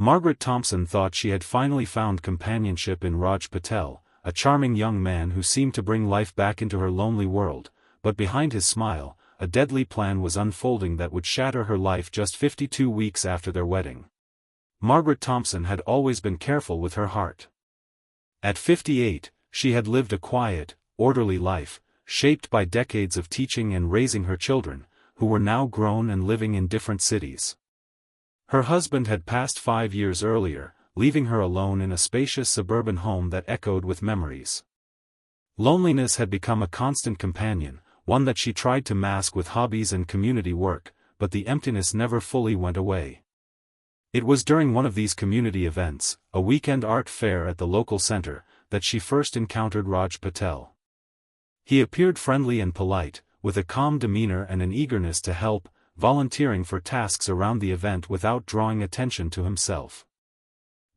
Margaret Thompson thought she had finally found companionship in Raj Patel, a charming young man who seemed to bring life back into her lonely world, but behind his smile, a deadly plan was unfolding that would shatter her life just 52 weeks after their wedding. Margaret Thompson had always been careful with her heart. At 58, she had lived a quiet, orderly life, shaped by decades of teaching and raising her children, who were now grown and living in different cities. Her husband had passed 5 years earlier, leaving her alone in a spacious suburban home that echoed with memories. Loneliness had become a constant companion, one that she tried to mask with hobbies and community work, but the emptiness never fully went away. It was during one of these community events, a weekend art fair at the local center, that she first encountered Raj Patel. He appeared friendly and polite, with a calm demeanor and an eagerness to help, volunteering for tasks around the event without drawing attention to himself.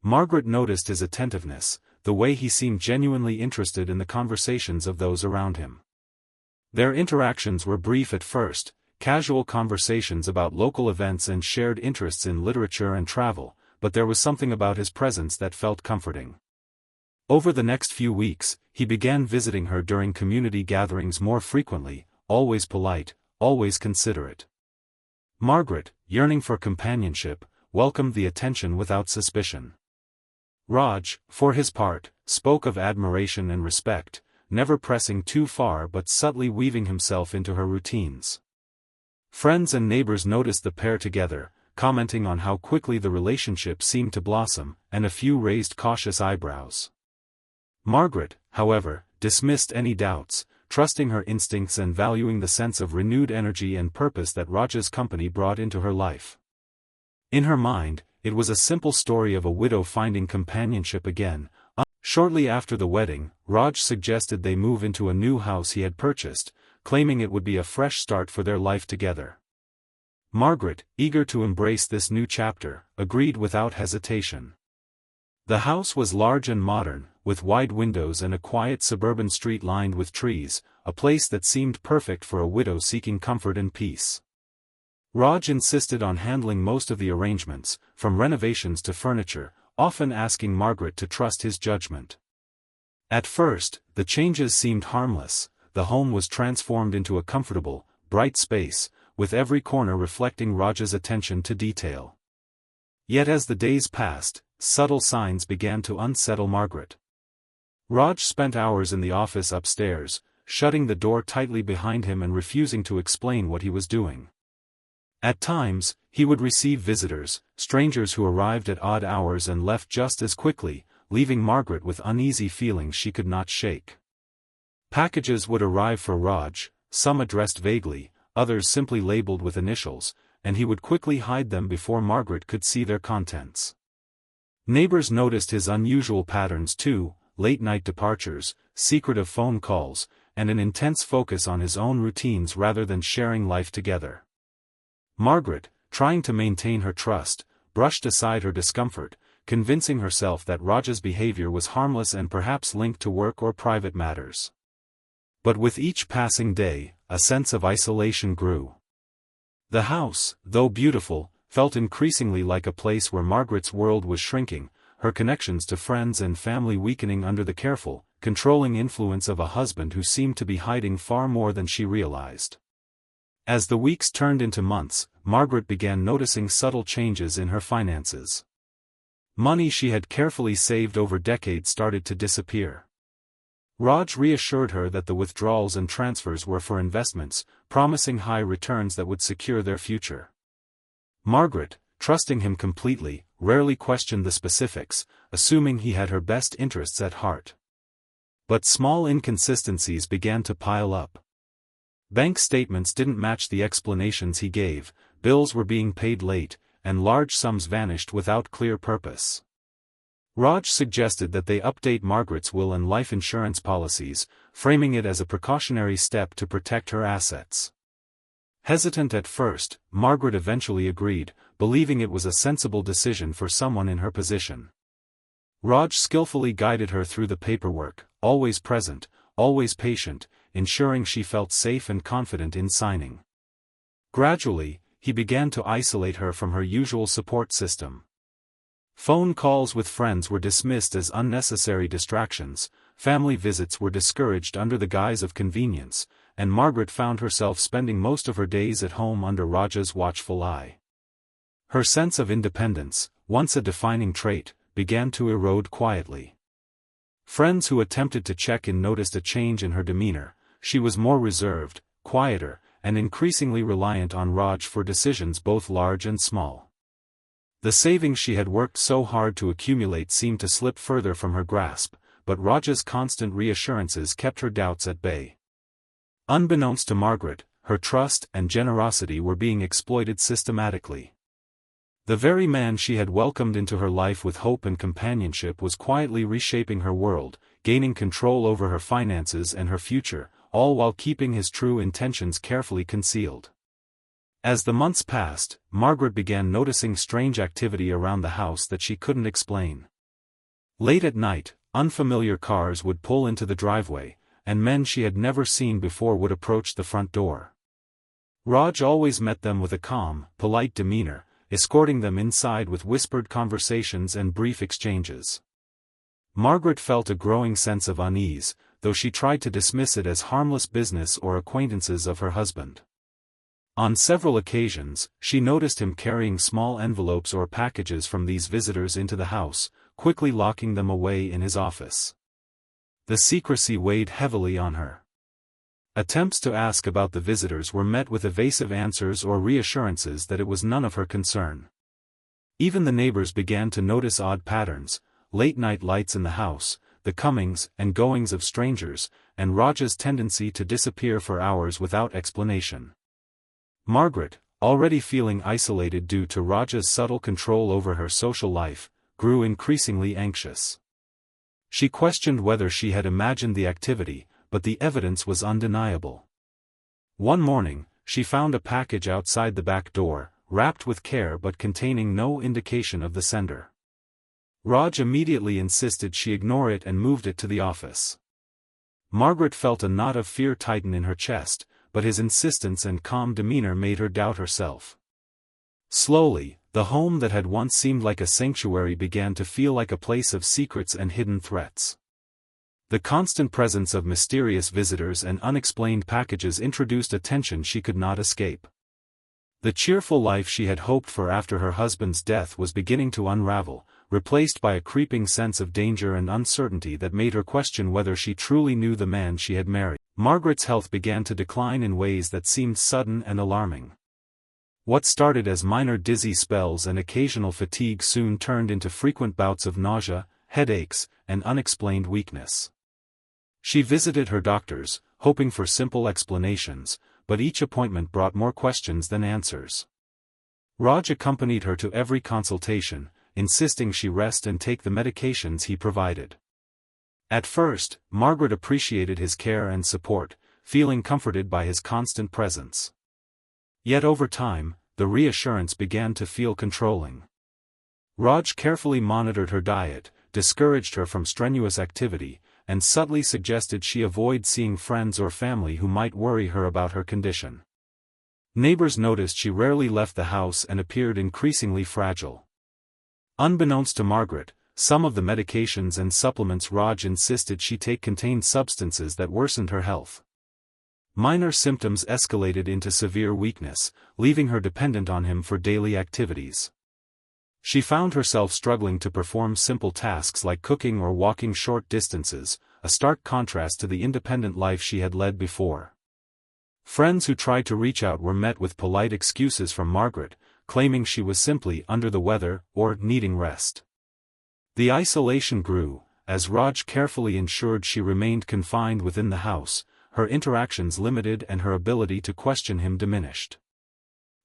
Margaret noticed his attentiveness, the way he seemed genuinely interested in the conversations of those around him. Their interactions were brief at first, casual conversations about local events and shared interests in literature and travel, but there was something about his presence that felt comforting. Over the next few weeks, he began visiting her during community gatherings more frequently, always polite, always considerate. Margaret, yearning for companionship, welcomed the attention without suspicion. Raj, for his part, spoke of admiration and respect, never pressing too far but subtly weaving himself into her routines. Friends and neighbors noticed the pair together, commenting on how quickly the relationship seemed to blossom, and a few raised cautious eyebrows. Margaret, however, dismissed any doubts, trusting her instincts and valuing the sense of renewed energy and purpose that Raj's company brought into her life. In her mind, it was a simple story of a widow finding companionship again. Shortly after the wedding, Raj suggested they move into a new house he had purchased, claiming it would be a fresh start for their life together. Margaret, eager to embrace this new chapter, agreed without hesitation. The house was large and modern, with wide windows and a quiet suburban street lined with trees, a place that seemed perfect for a widow seeking comfort and peace. Raj insisted on handling most of the arrangements, from renovations to furniture, often asking Margaret to trust his judgment. At first, the changes seemed harmless. The home was transformed into a comfortable, bright space, with every corner reflecting Raj's attention to detail. Yet as the days passed, subtle signs began to unsettle Margaret. Raj spent hours in the office upstairs, shutting the door tightly behind him and refusing to explain what he was doing. At times, he would receive visitors, strangers who arrived at odd hours and left just as quickly, leaving Margaret with uneasy feelings she could not shake. Packages would arrive for Raj, some addressed vaguely, others simply labeled with initials, and he would quickly hide them before Margaret could see their contents. Neighbors noticed his unusual patterns too, late-night departures, secretive phone calls, and an intense focus on his own routines rather than sharing life together. Margaret, trying to maintain her trust, brushed aside her discomfort, convincing herself that Raj's behavior was harmless and perhaps linked to work or private matters. But with each passing day, a sense of isolation grew. The house, though beautiful, felt increasingly like a place where Margaret's world was shrinking, her connections to friends and family weakening under the careful, controlling influence of a husband who seemed to be hiding far more than she realized. As the weeks turned into months, Margaret began noticing subtle changes in her finances. Money she had carefully saved over decades started to disappear. Raj reassured her that the withdrawals and transfers were for investments, promising high returns that would secure their future. Margaret, trusting him completely, rarely questioned the specifics, assuming he had her best interests at heart. But small inconsistencies began to pile up. Bank statements didn't match the explanations he gave, bills were being paid late, and large sums vanished without clear purpose. Raj suggested that they update Margaret's will and life insurance policies, framing it as a precautionary step to protect her assets. Hesitant at first, Margaret eventually agreed, believing it was a sensible decision for someone in her position. Raj skillfully guided her through the paperwork, always present, always patient, ensuring she felt safe and confident in signing. Gradually, he began to isolate her from her usual support system. Phone calls with friends were dismissed as unnecessary distractions, family visits were discouraged under the guise of convenience, and Margaret found herself spending most of her days at home under Raj's watchful eye. Her sense of independence, once a defining trait, began to erode quietly. Friends who attempted to check in noticed a change in her demeanor. She was more reserved, quieter, and increasingly reliant on Raj for decisions both large and small. The savings she had worked so hard to accumulate seemed to slip further from her grasp, but Raj's constant reassurances kept her doubts at bay. Unbeknownst to Margaret, her trust and generosity were being exploited systematically. The very man she had welcomed into her life with hope and companionship was quietly reshaping her world, gaining control over her finances and her future, all while keeping his true intentions carefully concealed. As the months passed, Margaret began noticing strange activity around the house that she couldn't explain. Late at night, unfamiliar cars would pull into the driveway, and men she had never seen before would approach the front door. Raj always met them with a calm, polite demeanor, escorting them inside with whispered conversations and brief exchanges. Margaret felt a growing sense of unease, though she tried to dismiss it as harmless business or acquaintances of her husband. On several occasions, she noticed him carrying small envelopes or packages from these visitors into the house, quickly locking them away in his office. The secrecy weighed heavily on her. Attempts to ask about the visitors were met with evasive answers or reassurances that it was none of her concern. Even the neighbors began to notice odd patterns, late-night lights in the house, the comings and goings of strangers, and Raj's tendency to disappear for hours without explanation. Margaret, already feeling isolated due to Raj's subtle control over her social life, grew increasingly anxious. She questioned whether she had imagined the activity, but the evidence was undeniable. One morning, she found a package outside the back door, wrapped with care but containing no indication of the sender. Raj immediately insisted she ignore it and moved it to the office. Margaret felt a knot of fear tighten in her chest, but his insistence and calm demeanor made her doubt herself. Slowly, the home that had once seemed like a sanctuary began to feel like a place of secrets and hidden threats. The constant presence of mysterious visitors and unexplained packages introduced a tension she could not escape. The cheerful life she had hoped for after her husband's death was beginning to unravel, replaced by a creeping sense of danger and uncertainty that made her question whether she truly knew the man she had married. Margaret's health began to decline in ways that seemed sudden and alarming. What started as minor dizzy spells and occasional fatigue soon turned into frequent bouts of nausea, headaches, and unexplained weakness. She visited her doctors, hoping for simple explanations, but each appointment brought more questions than answers. Raj accompanied her to every consultation, insisting she rest and take the medications he provided. At first, Margaret appreciated his care and support, feeling comforted by his constant presence. Yet over time, the reassurance began to feel controlling. Raj carefully monitored her diet, discouraged her from strenuous activity, and subtly suggested she avoid seeing friends or family who might worry her about her condition. Neighbors noticed she rarely left the house and appeared increasingly fragile. Unbeknownst to Margaret, some of the medications and supplements Raj insisted she take contained substances that worsened her health. Minor symptoms escalated into severe weakness, leaving her dependent on him for daily activities. She found herself struggling to perform simple tasks like cooking or walking short distances, a stark contrast to the independent life she had led before. Friends who tried to reach out were met with polite excuses from Margaret, claiming she was simply under the weather or needing rest. The isolation grew, as Raj carefully ensured she remained confined within the house, her interactions limited and her ability to question him diminished.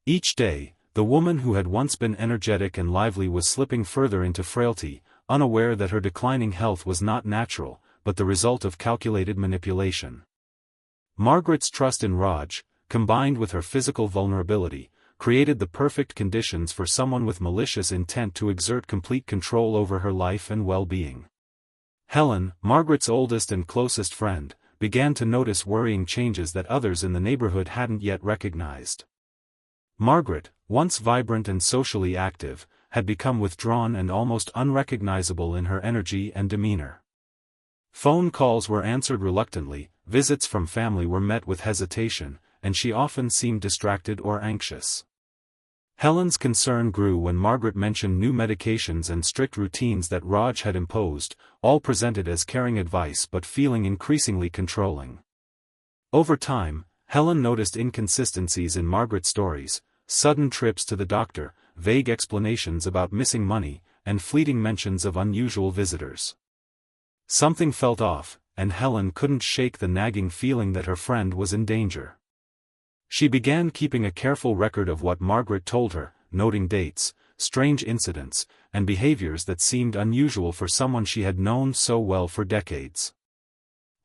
Each day, the woman who had once been energetic and lively was slipping further into frailty, unaware that her declining health was not natural, but the result of calculated manipulation. Margaret's trust in Raj, combined with her physical vulnerability, created the perfect conditions for someone with malicious intent to exert complete control over her life and well-being. Helen, Margaret's oldest and closest friend, began to notice worrying changes that others in the neighborhood hadn't yet recognized. Margaret, once vibrant and socially active, had become withdrawn and almost unrecognizable in her energy and demeanor. Phone calls were answered reluctantly, visits from family were met with hesitation, and she often seemed distracted or anxious. Helen's concern grew when Margaret mentioned new medications and strict routines that Raj had imposed, all presented as caring advice but feeling increasingly controlling. Over time, Helen noticed inconsistencies in Margaret's stories: sudden trips to the doctor, vague explanations about missing money, and fleeting mentions of unusual visitors. Something felt off, and Helen couldn't shake the nagging feeling that her friend was in danger. She began keeping a careful record of what Margaret told her, noting dates, strange incidents, and behaviors that seemed unusual for someone she had known so well for decades.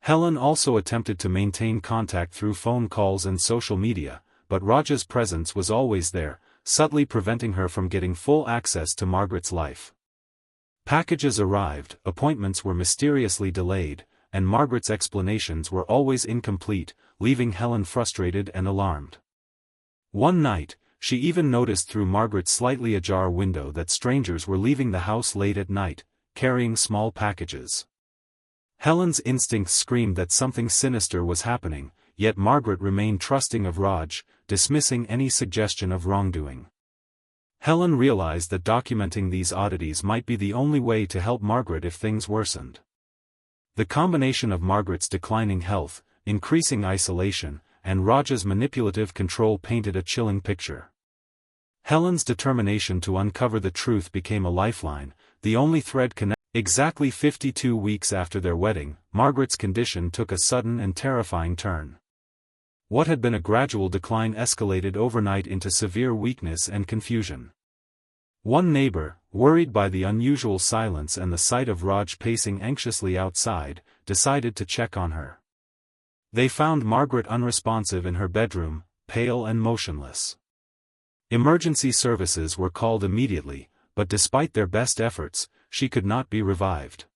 Helen also attempted to maintain contact through phone calls and social media, but Raj's presence was always there, subtly preventing her from getting full access to Margaret's life. Packages arrived, appointments were mysteriously delayed, and Margaret's explanations were always incomplete, leaving Helen frustrated and alarmed. One night, she even noticed through Margaret's slightly ajar window that strangers were leaving the house late at night, carrying small packages. Helen's instincts screamed that something sinister was happening, yet Margaret remained trusting of Raj, dismissing any suggestion of wrongdoing. Helen realized that documenting these oddities might be the only way to help Margaret if things worsened. The combination of Margaret's declining health, increasing isolation, and Raj's manipulative control painted a chilling picture. Helen's determination to uncover the truth became a lifeline, the only thread connecting. Exactly 52 weeks after their wedding, Margaret's condition took a sudden and terrifying turn. What had been a gradual decline escalated overnight into severe weakness and confusion. One neighbor, worried by the unusual silence and the sight of Raj pacing anxiously outside, decided to check on her. They found Margaret unresponsive in her bedroom, pale and motionless. Emergency services were called immediately, but despite their best efforts, she could not be revived.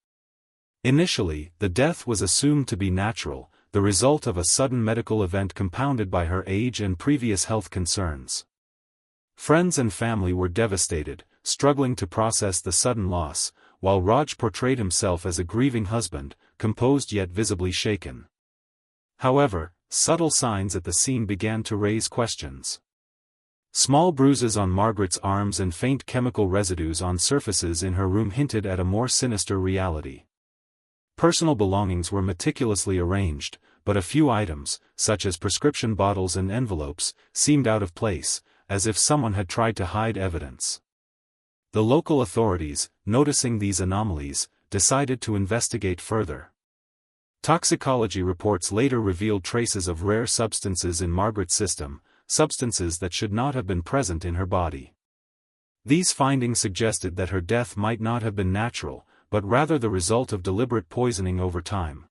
Initially, the death was assumed to be natural, the result of a sudden medical event compounded by her age and previous health concerns. Friends and family were devastated, struggling to process the sudden loss, while Raj portrayed himself as a grieving husband, composed yet visibly shaken. However, subtle signs at the scene began to raise questions. Small bruises on Margaret's arms and faint chemical residues on surfaces in her room hinted at a more sinister reality. Personal belongings were meticulously arranged, but a few items, such as prescription bottles and envelopes, seemed out of place, as if someone had tried to hide evidence. The local authorities, noticing these anomalies, decided to investigate further. Toxicology reports later revealed traces of rare substances in Margaret's system, substances that should not have been present in her body. These findings suggested that her death might not have been natural, but rather the result of deliberate poisoning over time.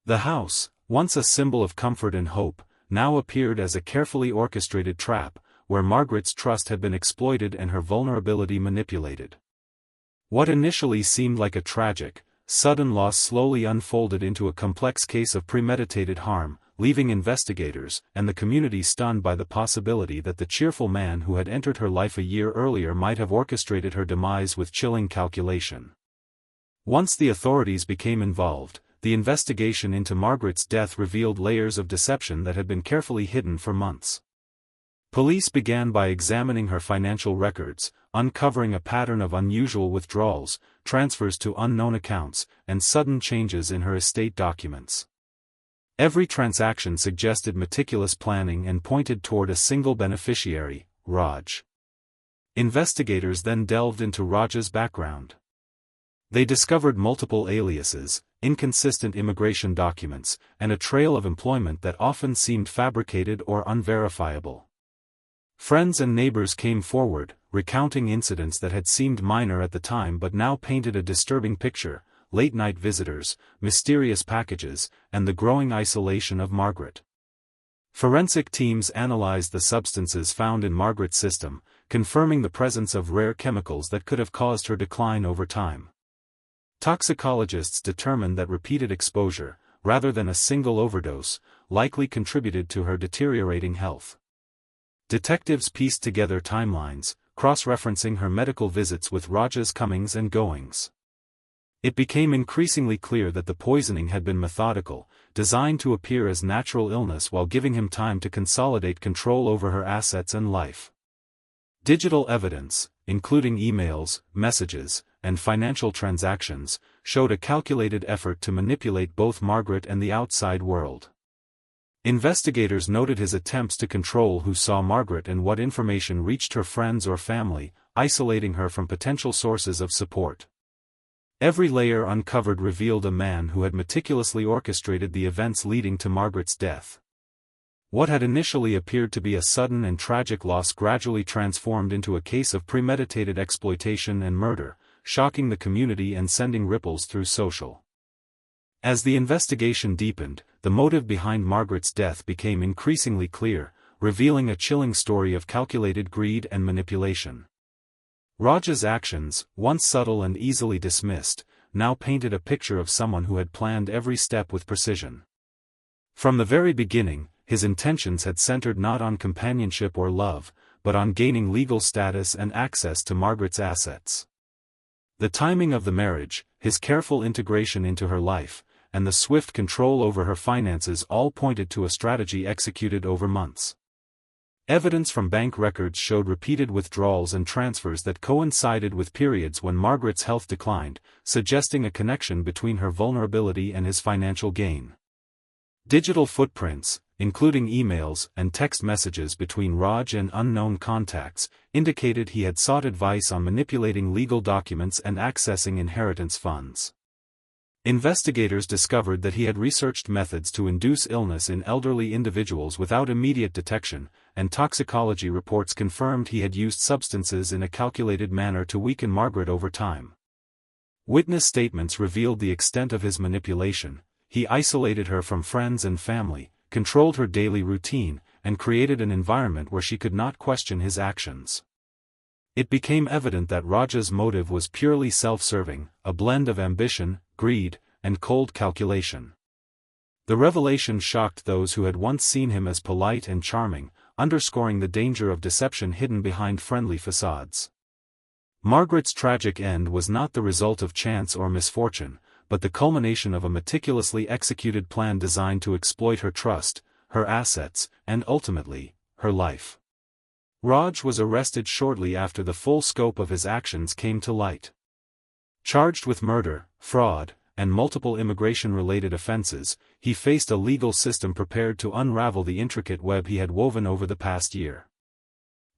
The house, once a symbol of comfort and hope, now appeared as a carefully orchestrated trap, where Margaret's trust had been exploited and her vulnerability manipulated. What initially seemed like a tragic, sudden loss slowly unfolded into a complex case of premeditated harm, leaving investigators and the community stunned by the possibility that the cheerful man who had entered her life a year earlier might have orchestrated her demise with chilling calculation. Once the authorities became involved, the investigation into Margaret's death revealed layers of deception that had been carefully hidden for months. Police began by examining her financial records, uncovering a pattern of unusual withdrawals, transfers to unknown accounts, and sudden changes in her estate documents. Every transaction suggested meticulous planning and pointed toward a single beneficiary, Raj. Investigators then delved into Raj's background. They discovered multiple aliases, inconsistent immigration documents, and a trail of employment that often seemed fabricated or unverifiable. Friends and neighbors came forward, recounting incidents that had seemed minor at the time but now painted a disturbing picture: late-night visitors, mysterious packages, and the growing isolation of Margaret. Forensic teams analyzed the substances found in Margaret's system, confirming the presence of rare chemicals that could have caused her decline over time. Toxicologists determined that repeated exposure, rather than a single overdose, likely contributed to her deteriorating health. Detectives pieced together timelines, cross-referencing her medical visits with Raj's comings and goings. It became increasingly clear that the poisoning had been methodical, designed to appear as natural illness while giving him time to consolidate control over her assets and life. Digital evidence, including emails, messages, and financial transactions, showed a calculated effort to manipulate both Margaret and the outside world. Investigators noted his attempts to control who saw Margaret and what information reached her friends or family, isolating her from potential sources of support. Every layer uncovered revealed a man who had meticulously orchestrated the events leading to Margaret's death. What had initially appeared to be a sudden and tragic loss gradually transformed into a case of premeditated exploitation and murder, shocking the community and sending ripples through social. As the investigation deepened, the motive behind Margaret's death became increasingly clear, revealing a chilling story of calculated greed and manipulation. Raj's actions, once subtle and easily dismissed, now painted a picture of someone who had planned every step with precision. From the very beginning, his intentions had centered not on companionship or love, but on gaining legal status and access to Margaret's assets. The timing of the marriage, his careful integration into her life, and the swift control over her finances all pointed to a strategy executed over months. Evidence from bank records showed repeated withdrawals and transfers that coincided with periods when Margaret's health declined, suggesting a connection between her vulnerability and his financial gain. Digital footprints, including emails and text messages between Raj and unknown contacts, indicated he had sought advice on manipulating legal documents and accessing inheritance funds. Investigators discovered that he had researched methods to induce illness in elderly individuals without immediate detection, and toxicology reports confirmed he had used substances in a calculated manner to weaken Margaret over time. Witness statements revealed the extent of his manipulation. He isolated her from friends and family, controlled her daily routine, and created an environment where she could not question his actions. It became evident that Raj's motive was purely self-serving, a blend of ambition, greed, and cold calculation. The revelation shocked those who had once seen him as polite and charming, underscoring the danger of deception hidden behind friendly facades. Margaret's tragic end was not the result of chance or misfortune, but the culmination of a meticulously executed plan designed to exploit her trust, her assets, and ultimately, her life. Raj was arrested shortly after the full scope of his actions came to light. Charged with murder, fraud, and multiple immigration-related offenses, he faced a legal system prepared to unravel the intricate web he had woven over the past year.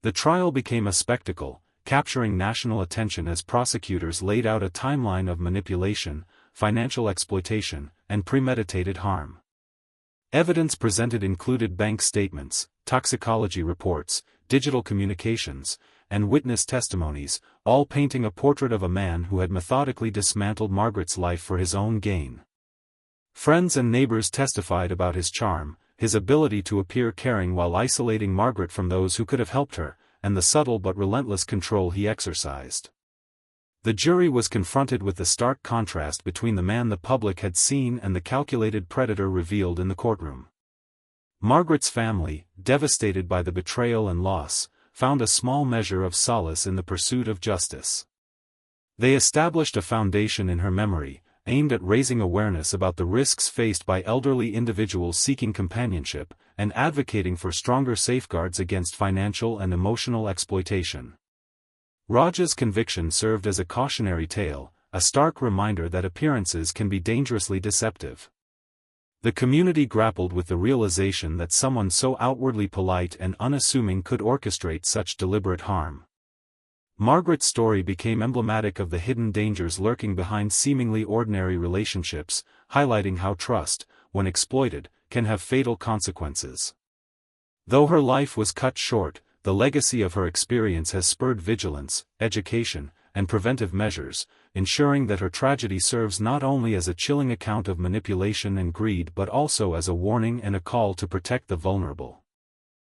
The trial became a spectacle, capturing national attention as prosecutors laid out a timeline of manipulation, financial exploitation, and premeditated harm. Evidence presented included bank statements, toxicology reports, digital communications, and witness testimonies, all painting a portrait of a man who had methodically dismantled Margaret's life for his own gain. Friends and neighbors testified about his charm, his ability to appear caring while isolating Margaret from those who could have helped her, and the subtle but relentless control he exercised. The jury was confronted with the stark contrast between the man the public had seen and the calculated predator revealed in the courtroom. Margaret's family, devastated by the betrayal and loss, found a small measure of solace in the pursuit of justice. They established a foundation in her memory, aimed at raising awareness about the risks faced by elderly individuals seeking companionship, and advocating for stronger safeguards against financial and emotional exploitation. Raj's conviction served as a cautionary tale, a stark reminder that appearances can be dangerously deceptive. The community grappled with the realization that someone so outwardly polite and unassuming could orchestrate such deliberate harm. Margaret's story became emblematic of the hidden dangers lurking behind seemingly ordinary relationships, highlighting how trust, when exploited, can have fatal consequences. Though her life was cut short, the legacy of her experience has spurred vigilance, education, and preventive measures, ensuring that her tragedy serves not only as a chilling account of manipulation and greed but also as a warning and a call to protect the vulnerable.